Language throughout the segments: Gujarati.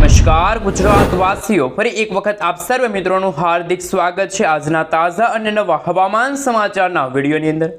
નમસ્કાર ગુજરાતવાસીઓ, ફરી એક વખત આપ સર્વે મિત્રોનું હાર્દિક સ્વાગત છે આજના તાજા અને નવા હવામાન સમાચારના વિડીયોની અંદર।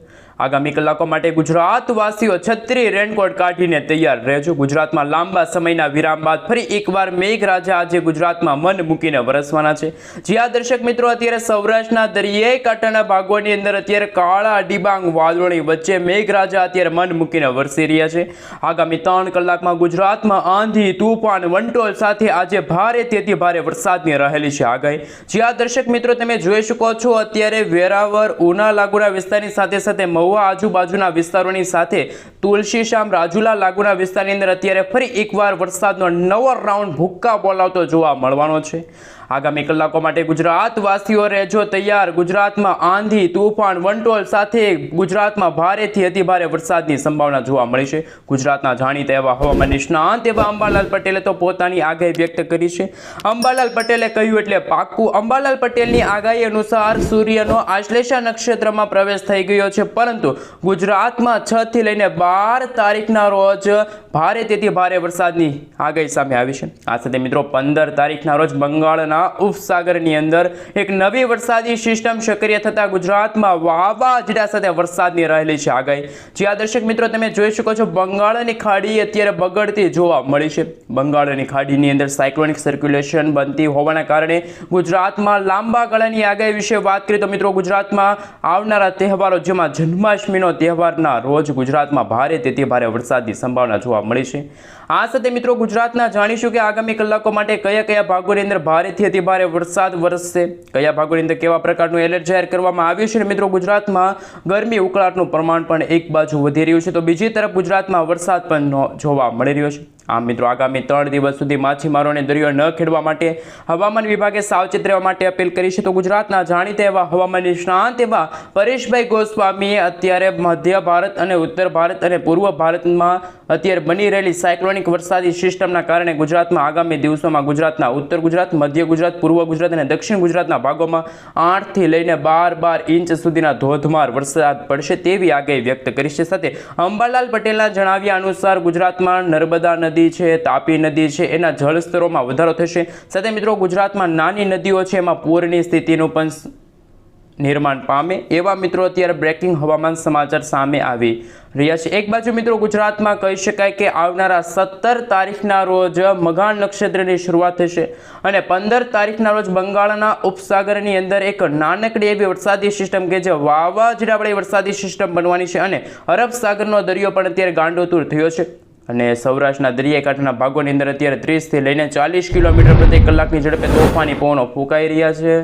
આગામી કલાકો માટે ગુજરાતવાસીઓ છત્રી રેનકોટ કાઢીને તૈયાર રહેજો। ગુજરાતમાં લાંબા સમયના વિરામ બાદ ફરી એકવાર મેઘરાજા આજે ગુજરાતમાં મન મૂકીને વરસવાના છે। જ્યાં દર્શક મિત્રો અત્યારે સૌરાષ્ટ્રના દરિયાઈ કાંઠાના ભાગોની અંદર અત્યારે કાળા ડિબાંગ વાદળોની વચ્ચે મેઘરાજા અત્યારે મન મૂકીને વરસી રહ્યા છે। આગામી 3 કલાકમાં ગુજરાતમાં આંધી, તૂફાન, વંટોળ સાથે આજે ભારેથી અતિ ભારે વરસાદની રહેલી છે આગાહી। જ્યાં દર્શક મિત્રો તમે જોઈ શકો છો અત્યારે વેરાવળ, ઉના લાગુના વિસ્તારની સાથે સાથે મહુવા આજુબાજુના વિસ્તારોની સાથે તુલસીશ્યામ, રાજુલા લાગુના વિસ્તારની અંદર અત્યારે ફરી એકવાર વરસાદનો નવો રાઉન્ડ ભૂક્કા બોલાવતો જોવા મળવાનો છે। આગામી કલાકો માટે ગુજરાતવાસીઓ રહેજો તૈયાર। ગુજરાતમાં આંધી, તૂફાન, વંટોળ સાથે ગુજરાતમાં ભારેથી અતિ ભારે વરસાદની સંભાવના જોવા મળી છે। ગુજરાતના જાણીતા એવા હવામાન નિષ્ણાંત એવા અંબાલાલ પટેલે તો પોતાની આગાહી વ્યક્ત કરી છે। અંબાલાલ પટેલે કહ્યું એટલે પાક્કું। અંબાલાલ પટેલની આગાહી અનુસાર સૂર્યનો આશ્લેષા નક્ષત્રમાં પ્રવેશ થઈ ગયો છે, પરંતુ ગુજરાતમાં 6 થી લઈને 12 તારીખના રોજ ભારેથી ભારે વરસાદની આગાહી સામે આવી છે। આ સાથે મિત્રો 15 તારીખના રોજ બંગાળના ઉપસાગરની અંદર એક નવી વરસાદી સિસ્ટમ સક્રિય થતા ગુજરાતમાં વાવાઝોડા સાથે વરસાદની રહેલી છે આગાહી। જ્યાં દર્શક મિત્રો તમે જોઈ શકો છો બંગાળની ખાડી અત્યારે બગડતી જોવા મળી છે। બંગાળની ખાડીની અંદર સાયક્લોનિક સર્ક્યુલેશન બનતી હોવાના કારણે ગુજરાતમાં લાંબા ગાળાની આગાહી વિશે વાત કરીએ તો મિત્રો ગુજરાતમાં આવનારા તહેવારો જેમાં જન્માષ્ટમીનો તહેવારના રોજ ગુજરાતમાં ભારેથી ભારે વરસાદની સંભાવના જોવા મળી છે। આ સાથે મિત્રો ગુજરાતના જાણીશું કે આગામી કલાકો માટે કયા કયા ભાગોની અંદર ભારેથી અતિ ભારે વરસાદ વરસશે, કયા ભાગોની અંદર કેવા પ્રકારનું એલર્ટ જાહેર કરવામાં આવ્યું છે। મિત્રો ગુજરાતમાં ગરમી ઉકળાટનું પ્રમાણ પણ એક બાજુ વધી રહ્યું છે તો બીજી તરફ ગુજરાતમાં વરસાદ પણ જોવા મળી રહ્યો છે। આમ મિત્રો આગામી 3 દિવસ સુધી માછીમારોને દરિયો ન ખેડવા માટે હવામાન વિભાગે સાવચેત રહેવા માટે અપીલ કરી છે। તો ગુજરાતના જાણીતા એવા હવામાન નિષ્ણાંત એવા પરેશભાઈ ગોસ્વામીએ અત્યારે મધ્ય ભારત અને ઉત્તર ભારત અને પૂર્વ ભારતમાં અત્યારે બની રહેલી સાયક્લોનિક વરસાદી સિસ્ટમના કારણે ગુજરાતમાં આગામી દિવસોમાં ગુજરાતના ઉત્તર ગુજરાત, મધ્ય ગુજરાત, પૂર્વ ગુજરાત અને દક્ષિણ ગુજરાતના ભાગોમાં 8 થી લઈને 12 ઇંચ સુધીના ધોધમાર વરસાદ પડશે તેવી આગાહી વ્યક્ત કરી છે। સાથે અંબાલાલ પટેલના જણાવ્યા અનુસાર ગુજરાતમાં નર્મદા નદી છે, તાપી નદી છે, એના જળસ્તરોમાં વધારો થશે। સાથે મિત્રો ગુજરાતમાં નાની નદીઓ છે એમાં પૂરની સ્થિતિનું પણ નિર્માણ પામે એવા મિત્રો અત્યારે બ્રેકિંગ હવામાન સમાચાર સામે આવી રહ્યા છે। એક બાજુ મિત્રો ગુજરાતમાં કહી શકાય કે આવનારા 17 તારીખના રોજ મઘા નક્ષત્રની શરૂઆત થશે અને 15 તારીખના રોજ બંગાળના ઉપસાગરની અંદર એક નાનકડી એવી વરસાદી સિસ્ટમ કે જે વાવાઝોડાવાળી વરસાદી સિસ્ટમ બનવાની છે અને અરબ સાગરનો દરિયો પણ અત્યારે ગાંડોતુર થયો છે અને સૌરાષ્ટ્રના દરિયાઈ કાંઠાના ભાગોની અંદર અત્યારે 30 થી લઈને 40 કિલોમીટર પ્રતિ કલાકની ઝડપે તોફાની પવનો ફૂંકાઈ રહ્યા છે।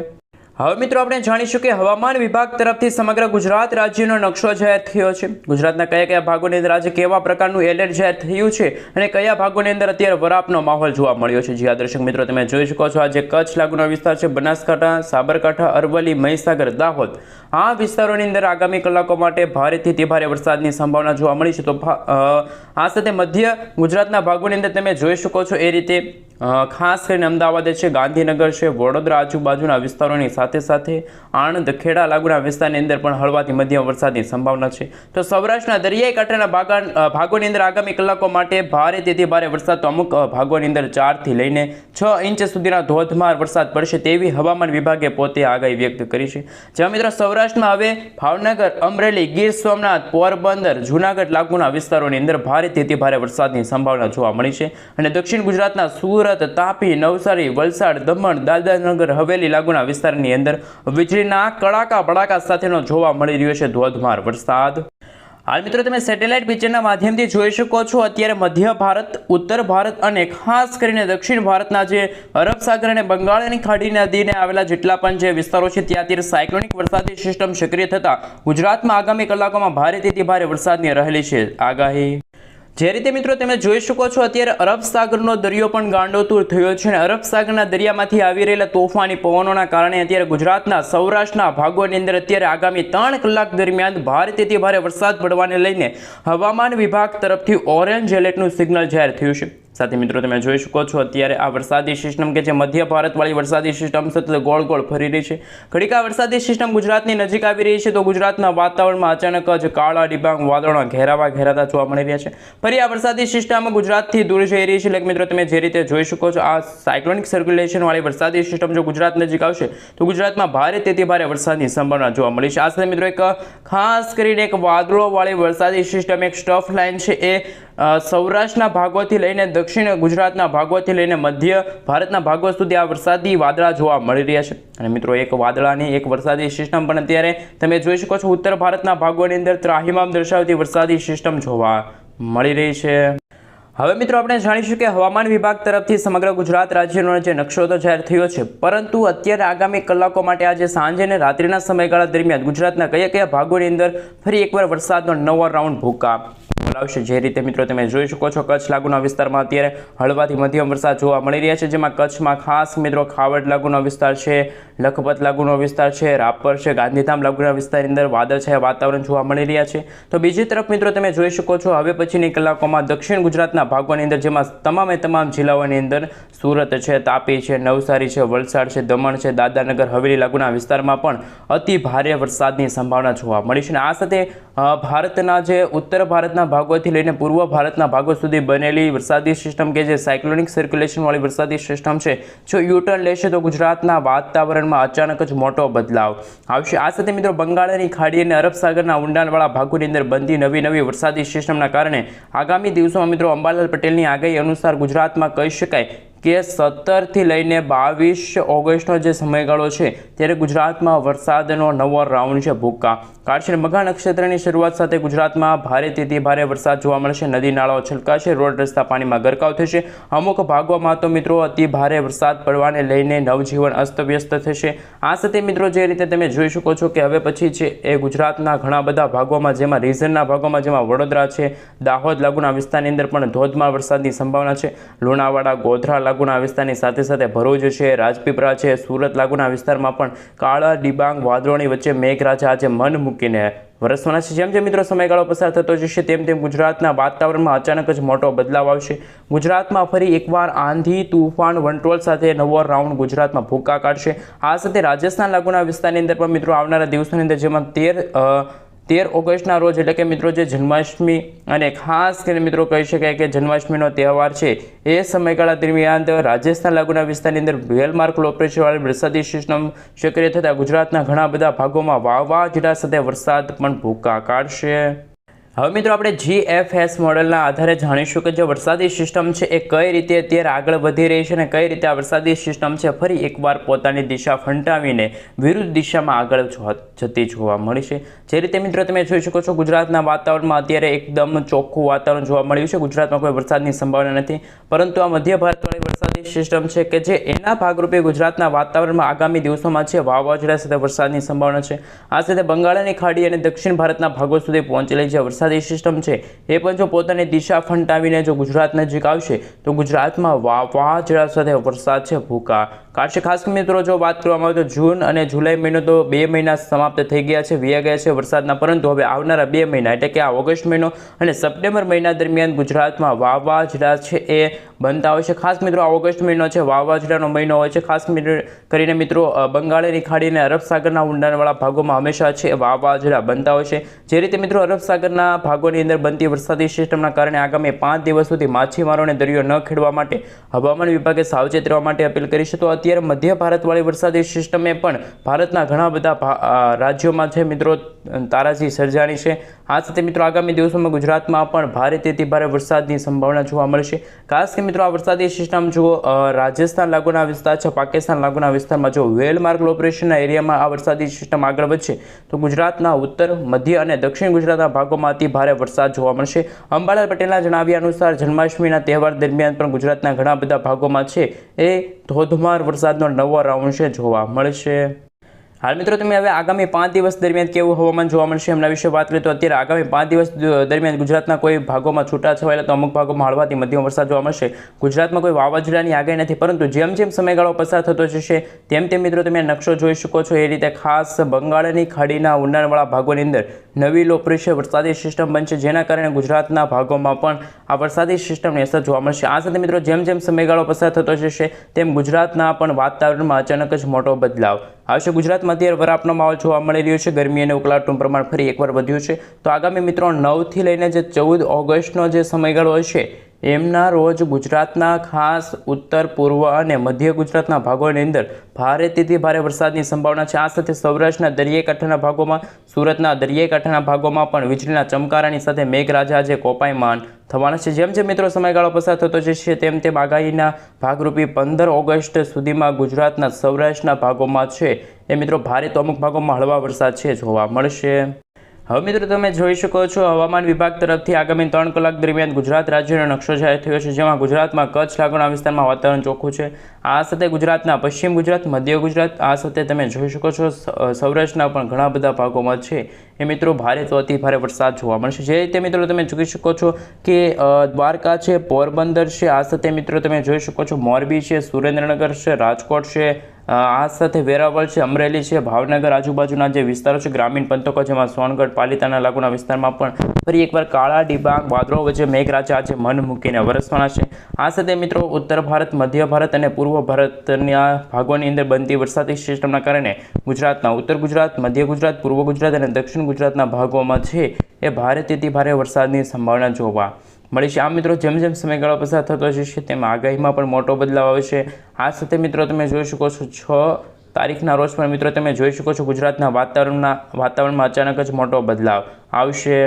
હવે મિત્રો આપણે જાણીશું કે હવામાન વિભાગ તરફથી સમગ્ર ગુજરાત રાજ્યનો નકશો જાહેર થયો છે। ગુજરાતના કયા કયા ભાગોની અંદર આજે કેવા પ્રકારનું એલર્ટ જાહેર થયું છે અને કયા ભાગોની અંદર અત્યારે વરાપનો માહોલ જોવા મળ્યો છે। જ્યાં દર્શક મિત્રો તમે જોઈ શકો છો આજે કચ્છ લાગુનો વિસ્તાર છે, બનાસકાંઠા, સાબરકાંઠા, અરવલ્લી, મહીસાગર, દાહોદ, આ વિસ્તારોની અંદર આગામી કલાકો માટે ભારેથી ભારે વરસાદની સંભાવના જોવા મળી છે। તો આ સાથે મધ્ય ગુજરાતના ભાગોની અંદર તમે જોઈ શકો છો એ રીતે ખાસ કરીને અમદાવાદ છે, ગાંધીનગર છે, વડોદરા આજુબાજુના વિસ્તારોની સાથે આણંદ, ખેડા લાગુના વિસ્તારની અંદર પણ હળવાથી મધ્યમ વરસાદની સંભાવના છે। તો સૌરાષ્ટ્રના દરિયાઈ કાંઠાના ભાગોની અંદર આગામી કલાકો માટે ભારેથી ભારે વરસાદ તો અમુક ભાગોની અંદર 4 થી લઈને 6 ઇંચ સુધીના ધોધમાર વરસાદ પડશે તેવી હવામાન વિભાગે પોતે આગાહી વ્યક્ત કરી છે। જ્યાં મિત્રો સૌરાષ્ટ્રમાં હવે ભાવનગર, અમરેલી, ગીર સોમનાથ, પોરબંદર, જૂનાગઢ લાગુના વિસ્તારોની અંદર ભારેથી ભારે વરસાદની સંભાવના જોવા મળી છે અને દક્ષિણ ગુજરાતના સુરત, તાપી, નવસારી, વલસાડ, દમણ, દાદરાનગર હવેલી લાગુના વિસ્તારની અંદર વીજળીના કડાકા ભડાકા સાથેનો જોવા મળી રહ્યો છે ધોધમાર વરસાદ। હાલ મિત્રો તમે સેટેલાઇટ પિક્ચરના માધ્યમથી જોઈ શકો છો અત્યારે મધ્ય ભારત, ઉત્તર ભારત અને ખાસ કરીને દક્ષિણ ભારતના જે અરબ સાગર અને બંગાળની ખાડી નદીને આવેલા જેટલા પણ જે વિસ્તારો છે ત્યાં અત્યારે સાયક્લોનિક વરસાદી સિસ્ટમ સક્રિય થતા ગુજરાતમાં આગામી કલાકોમાં ભારેથી ભારે વરસાદની રહેલી છે આગાહી। જે રીતે મિત્રો તમે જોઈ શકો છો અત્યારે અરબ સાગરનો દરિયો પણ ગાંડોતુર થયો છે અને અરબ સાગરના દરિયામાંથી આવી રહેલા તોફાની પવનોના કારણે અત્યારે ગુજરાતના સૌરાષ્ટ્રના ભાગોની અંદર અત્યારે આગામી 3 કલાક દરમિયાન ભારેથી ભારે વરસાદ પડવાને લઈને હવામાન વિભાગ તરફથી ઓરેન્જ એલર્ટનું સિગ્નલ જાહેર થયું છે। સાથે મિત્રો તમે જોઈ શકો છો અત્યારે આ વરસાદી સિસ્ટમ કે જે મધ્ય ભારતવાળી વરસાદી સિસ્ટમ સતત ગોળ ગોળ ફરી રહી છે. ઘડીક આ વરસાદી સિસ્ટમ ગુજરાતની નજીક આવી રહી છે તો ગુજરાતના વાતાવરણમાં અચાનક જ કાળા ડિબાંગ વાદળો ઘેરાતા જોવા મળી રહ્યા છે. ફરી આ વરસાદી સિસ્ટમ ગુજરાતથી દૂર જઈ રહી છે. એટલે મિત્રો તમે જે રીતે જોઈ શકો છો આ સાયક્લોનિક સર્ક્યુલેશન વાળી વરસાદી સિસ્ટમ જો ગુજરાત નજીક આવશે તો ગુજરાતમાં ભારેથી ભારે વરસાદની સંભાવના જોવા મળી છે. આ સાથે મિત્રો એક ખાસ કરીને એક વાદળો વાળી વરસાદી સિસ્ટમ એક સ્ટફ લાઇન છે એ સૌરાષ્ટ્રના ભાગોથી લઈને દક્ષિણ ગુજરાતના ભાગોથી લઈને મધ્ય ભારતના ભાગો સુધી આ વરસાદી વાદળા જોવા મળી રહ્યા છે. અને મિત્રો એક વાદળાની એક વરસાદી સિસ્ટમ પણ અત્યારે તમે જોઈ શકો છો ઉત્તર ભારતના ભાગોની અંદર ત્રાહિમામ દર્શાવતી વરસાદી સિસ્ટમ જોવા મળી રહી છે. હવે મિત્રો આપણે જાણીશું કે હવામાન વિભાગ તરફથી સમગ્ર ગુજરાત રાજ્યનો જે નકશો તો જાહેર થયો છે, પરંતુ અત્યારે આગામી કલાકો માટે આજે સાંજે અને રાત્રિના સમયગાળા દરમિયાન ગુજરાતના કયા ભાગોની અંદર ફરી એકવાર વરસાદનો નવો રાઉન્ડ ભૂકા બોલાવશે. જે રીતે મિત્રો તમે જોઈ શકો છો કચ્છ લાગુના વિસ્તારમાં અત્યારે હળવાથી મધ્યમ વરસાદ જોવા મળી રહ્યા છે, જેમાં કચ્છમાં ખાસ મિત્રો ખાવડ લાગુનો વિસ્તાર છે, લખપત લાગુનો વિસ્તાર છે, રાપર છે, ગાંધીધામ લાગુના વિસ્તારની અંદર વાદળછાયા વાતાવરણ જોવા મળી રહ્યા છે. તો બીજી તરફ મિત્રો તમે જોઈ શકો છો હવે પછીની કલાકોમાં દક્ષિણ ગુજરાતના ભાગોની અંદર જેમાં તમામ જિલ્લાઓની અંદર સુરત છે, તાપી છે, નવસારી છે, વલસાડ છે, દમણ છે, દાદરાનગર હવેલી લાગુના વિસ્તારમાં પણ અતિ ભારે વરસાદની સંભાવના જોવા મળી છે. અને આ સાથે ભારતના જે ઉત્તર ભારતના ભાગોથી લઈને પૂર્વ ભારતના ભાગો સુધી બનેલી વરસાદી સિસ્ટમ કે જે સાયક્લોનિક સર્ક્યુલેશન વાળી વરસાદી સિસ્ટમ છે જો યુટર્ન લેશે તો ગુજરાતના વાતાવરણમાં અચાનક જ મોટો બદલાવ આવશે. આ સાથે મિત્રો બંગાળની ખાડી અને અરબ સાગરના ઊંડાણવાળા ભાગોની અંદર બનતી નવી વરસાદી સિસ્ટમના કારણે આગામી દિવસોમાં મિત્રો અંબાલાલ પટેલની આગાહી અનુસાર ગુજરાતમાં કહી શકાય કે 17 થી લઈને 22 ઓગસ્ટનો જે સમયગાળો છે ત્યારે ગુજરાતમાં વરસાદનો નવો રાઉન્ડ છે ભૂકા કાઢશે. મઘા નક્ષત્રની શરૂઆત સાથે ગુજરાતમાં ભારેથી ભારે વરસાદ જોવા મળશે. નદી નાળાઓ છલકાશે, રોડ રસ્તા પાણીમાં ગરકાવ થશે. અમુક ભાગોમાં તો મિત્રો અતિ ભારે વરસાદ પડવાને લઈને નવજીવન અસ્તવ્યસ્ત થશે. આ સાથે મિત્રો જે રીતે તમે જોઈ શકો છો કે હવે પછી છે એ ગુજરાતના ઘણા બધા ભાગોમાં જેમાં રીઝનના ભાગોમાં જેમાં વડોદરા છે, દાહોદ લાગુના વિસ્તારની અંદર પણ ધોધમાર વરસાદની સંભાવના છે. લુણાવાડા, ગોધરા લાગુના વિસ્તારની સાથે ભરૂચ છે, રાજપીપળા છે, સુરત લાગુના વિસ્તારમાં પણ કાળા ડિબાંગ વાદળોની વચ્ચે મેઘરાજા આજે મન મૂકીને વરસવાના છે. જેમ મિત્રો સમયગાળો પસાર થતો જશે તેમ ગુજરાતના વાતાવરણમાં અચાનક જ મોટો બદલાવ આવશે. ગુજરાતમાં ફરી એકવાર આંધી, તુફાન, વંટોળ સાથે નવો રાઉન્ડ ગુજરાતમાં ભૂકા કાઢશે. આ સાથે રાજસ્થાન લાગુના વિસ્તારની અંદર પણ મિત્રો આવનારા દિવસોની અંદર જેમાં 13 ઓગસ્ટના રોજ એટલે કે મિત્રો જે જન્માષ્ટમી અને ખાસ કરીને મિત્રો કહી શકાય કે જન્માષ્ટમીનો તહેવાર છે એ સમયગાળા દરમિયાન રાજસ્થાન લાગુના વિસ્તારની અંદર વેલમાર્ક લો પ્રેશરવાળી વરસાદી સિસ્ટમ સક્રિય થતાં ગુજરાતના ઘણા બધા ભાગોમાં વાવાઝોડા સાથે વરસાદ પણ ભૂકા કાઢશે. હવે મિત્રો આપણે GFS મોડલના આધારે જાણીશું કે જે વરસાદી સિસ્ટમ છે એ કઈ રીતે અત્યારે આગળ વધી રહી છે અને કઈ રીતે આ વરસાદી સિસ્ટમ છે ફરી એકવાર પોતાની દિશા ફંટાવીને વિરુદ્ધ દિશામાં આગળ જતી જોવા મળી છે. જે રીતે મિત્રો તમે જોઈ શકો છો ગુજરાતના વાતાવરણમાં અત્યારે એકદમ ચોખ્ખું વાતાવરણ જોવા મળ્યું છે. ગુજરાતમાં કોઈ વરસાદની સંભાવના નથી, પરંતુ આ મધ્ય ભારતવાળી વરસાદી સિસ્ટમ છે કે જે એના ભાગરૂપે ગુજરાતના વાતાવરણમાં આગામી દિવસોમાં છે વાવાઝોડા સાથે વરસાદની સંભાવના છે. આ સાથે બંગાળની ખાડી અને દક્ષિણ ભારતના ભાગો સુધી પહોંચેલી છે વરસાદી સિસ્ટમ છે એ પણ જો પોતાની દિશા ફંટાવીને જો ગુજરાત નજીક આવશે તો ગુજરાતમાં વાવાઝોડા સાથે વરસાદ છે ભૂકા કાઢશે. ખાસ મિત્રો જો વાત કરવામાં આવે તો જૂન અને જુલાઈ મહિનો તો 2 મહિના સમાપ્ત થઈ ગયા છે, વ્યા ગયા છે વરસાદના, પરંતુ હવે આવનારા 2 મહિના એટલે કે આ ઓગસ્ટ મહિનો અને સપ્ટેમ્બર મહિના દરમિયાન ગુજરાતમાં વાવાઝોડા છે એ બનતા હોય છે. ખાસ મિત્રો આ ઓગસ્ટ મહિનો છે વાવાઝોડાનો મહિનો હોય છે. ખાસ કરીને મિત્રો બંગાળની ખાડી અને અરબ સાગરના ઊંડાણવાળા ભાગોમાં હંમેશા છે વાવાઝોડા બનતા હોય છે. જે રીતે મિત્રો અરબ સાગરના ભાગોની અંદર બનતી વરસાદી સિસ્ટમના કારણે આગામી 5 દિવસ સુધી માછીમારોને દરિયો ન ખેડવા માટે હવામાન વિભાગે સાવચેત રહેવા માટે અપીલ કરી છે. તો અત્યારે મધ્ય ભારતવાળી વરસાદી સિસ્ટમે પણ ભારતના ઘણા બધા રાજ્યોમાં છે મિત્રો તારાજી સર્જાણી છે. આ સાથે મિત્રો આગામી દિવસોમાં ગુજરાતમાં પણ ભારેથી ભારે વરસાદની સંભાવના જોવા મળશે. ખાસ કે મિત્રો આ વરસાદી સિસ્ટમ જો રાજસ્થાન લાગુના વિસ્તાર છે, પાકિસ્તાન લાગુના વિસ્તારમાં જો વેલમાર્ક ઓપરેશનના એરિયામાં આ વરસાદી સિસ્ટમ આગળ વધશે તો ગુજરાતના ઉત્તર, મધ્ય અને દક્ષિણ ગુજરાતના ભાગોમાં અતિ ભારે વરસાદ જોવા મળશે. અંબાલાલ પટેલના જણાવ્યા અનુસાર જન્માષ્ટમીના તહેવાર દરમિયાન પણ ગુજરાતના ઘણા બધા ભાગોમાં છે એ ધોધમાર વરસાદનો નવો રાઉન્ડ છે જોવા મળશે. હાલ મિત્રો તમે હવે આગામી 5 દિવસ દરમિયાન કેવું હવામાન જોવા મળશે એમના વિશે વાત કરીએ તો અત્યારે આગામી 5 દિવસ દરમિયાન ગુજરાતના કોઈ ભાગોમાં છૂટાછવાયેલા તો અમુક ભાગોમાં હળવાથી મધ્યમ વરસાદ જોવા મળશે. ગુજરાતમાં કોઈ વાવાઝોડાની આગાહી નથી, પરંતુ જેમ જેમ સમયગાળો પસાર થતો જશે તેમ તેમ મિત્રો તમે નકશો જોઈ શકો છો એ રીતે ખાસ બંગાળની ખાડીના ઊંડાણવાળા ભાગોની અંદર નવી લો પ્રેશર વરસાદી સિસ્ટમ બનશે, જેના કારણે ગુજરાતના ભાગોમાં પણ આ વરસાદી સિસ્ટમની અસર જોવા મળશે. આ સાથે મિત્રો જેમ જેમ સમયગાળો પસાર થતો જશે તેમ ગુજરાતના પણ વાતાવરણમાં અચાનક જ મોટો બદલાવ આવશે. ગુજરાતમાં અત્યારે વરાપનો માહોલ જોવા મળી રહ્યો છે. ગરમી અને ઉકળાટનું પ્રમાણ ફરી એકવાર વધ્યું છે. તો આગામી મિત્રો 9 થી લઈને જે 14 ઓગસ્ટનો જે સમયગાળો હશે એમના રોજ ગુજરાતના ખાસ ઉત્તર પૂર્વ અને મધ્ય ગુજરાતના ભાગોની અંદર ભારેથી ભારે વરસાદની સંભાવના છે. આ સાથે સૌરાષ્ટ્રના દરિયાઈ કાંઠાના ભાગોમાં, સુરતના દરિયાઈ કાંઠાના ભાગોમાં પણ વીજળીના ચમકારાની સાથે મેઘરાજા જે કોપાયમાન થવાના છે. જેમ જેમ મિત્રો સમયગાળો પસાર થતો જશે તેમ તેમ આગાહીના ભાગરૂપી 15 ઓગસ્ટ સુધીમાં ગુજરાતના સૌરાષ્ટ્રના ભાગોમાં છે એ મિત્રો ભારે તો અમુક ભાગોમાં હળવા વરસાદ છે જોવા મળશે. હવે મિત્રો તમે જોઈ શકો છો હવામાન વિભાગ તરફથી આગામી 3 કલાક દરમિયાન ગુજરાત રાજ્યનો નકશો જાહેર થયો છે, જેમાં ગુજરાતમાં કચ્છ લાગુના વિસ્તારમાં વાતાવરણ ચોખ્ખું છે. આ સાથે ગુજરાતના પશ્ચિમ ગુજરાત, મધ્ય ગુજરાત, આ સાથે તમે જોઈ શકો છો સૌરાષ્ટ્રના પણ ઘણા બધા ભાગોમાં છે એ મિત્રો ભારે તો અતિ ભારે વરસાદ જોવા મળશે. જે રીતે મિત્રો તમે જોઈ શકો છો કે દ્વારકા છે, પોરબંદર છે, આ સાથે મિત્રો તમે જોઈ શકો છો મોરબી છે, સુરેન્દ્રનગર છે, રાજકોટ છે, આ સાથે વેરાવળ છે, અમરેલી છે, ભાવનગર આજુબાજુના જે વિસ્તારો છે, ગ્રામીણ પંથકો જેમાં સોનગઢ, પાલિતાણા લાગુના વિસ્તારમાં પણ ફરી એકવાર કાળા ડિબાંગ વાદળો વચ્ચે મેઘરાજા આજે મન મૂકીને વરસવાના છે. આ સાથે મિત્રો ઉત્તર ભારત, મધ્ય ભારત અને પૂર્વ ભારતના ભાગોની અંદર બનતી વરસાદી સિસ્ટમના કારણે ગુજરાતના ઉત્તર ગુજરાત, મધ્ય ગુજરાત, પૂર્વ ગુજરાત અને દક્ષિણ ગુજરાતના ભાગોમાં છે એ ભારેથી ભારે વરસાદની સંભાવના જોવા મળી છે. આ મિત્રો જેમ જેમ સમયગાળો પસાર થતો જશે તેમ આગાહીમાં પણ મોટો બદલાવ આવશે. આ સાથે મિત્રો તમે જોઈ શકો છો 6 તારીખના રોજ પણ મિત્રો તમે જોઈ શકો છો ગુજરાતના વાતાવરણમાં અચાનક જ મોટો બદલાવ આવશે.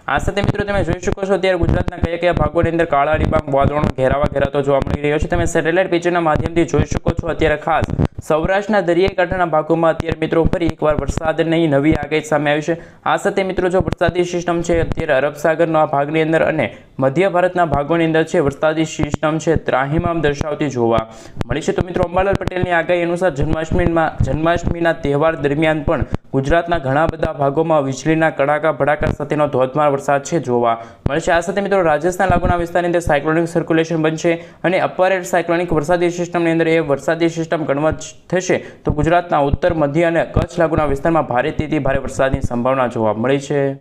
આ સાથે મિત્રો તમે જોઈ શકો છો અત્યારે ગુજરાતના કયા ભાગોની અંદર કાળા ડિબાંગ વાદળોનો ઘેરાતો જોવા મળી રહ્યો છે. તમે સેટેલાઇટ પિક્ચરના માધ્યમથી જોઈ શકો છો અત્યારે ખાસ સૌરાષ્ટ્રના દરિયાઈ કાંઠાના ભાગોમાં અત્યારે મિત્રો ફરી એકવાર વરસાદની નવી આગાહી સામે આવી છે. આ સાથે મિત્રો જો વરસાદી સિસ્ટમ છે અત્યારે અરબ સાગરના ભાગની અંદર અને મધ્ય ભારતના ભાગોની અંદર છે વરસાદી સિસ્ટમ છે ત્રાહિમામ દર્શાવતી જોવા મળી છે. તો મિત્રો અંબાલાલ પટેલની આગાહી અનુસાર જન્માષ્ટમીના તહેવાર દરમિયાન પણ ગુજરાતના ઘણા બધા ભાગોમાં વીજળીના કડાકા ભડાકા સાથેનો ધોધમાર વરસાદ છે જોવા મળે છે. આ સાથે મિત્રો રાજસ્થાન લાગુના વિસ્તારની અંદર સાયક્લોનિક સર્ક્યુલેશન બનશે અને અપર એર સાયક્લોનિક વરસાદી સિસ્ટમની અંદર એ વરસાદી સિસ્ટમ કન્વર્ટ થશે તો ગુજરાતના ઉત્તર, મધ્ય અને કચ્છ લાગુના વિસ્તારમાં ભારેથી ભારે વરસાદની સંભાવના જોવા મળી છે.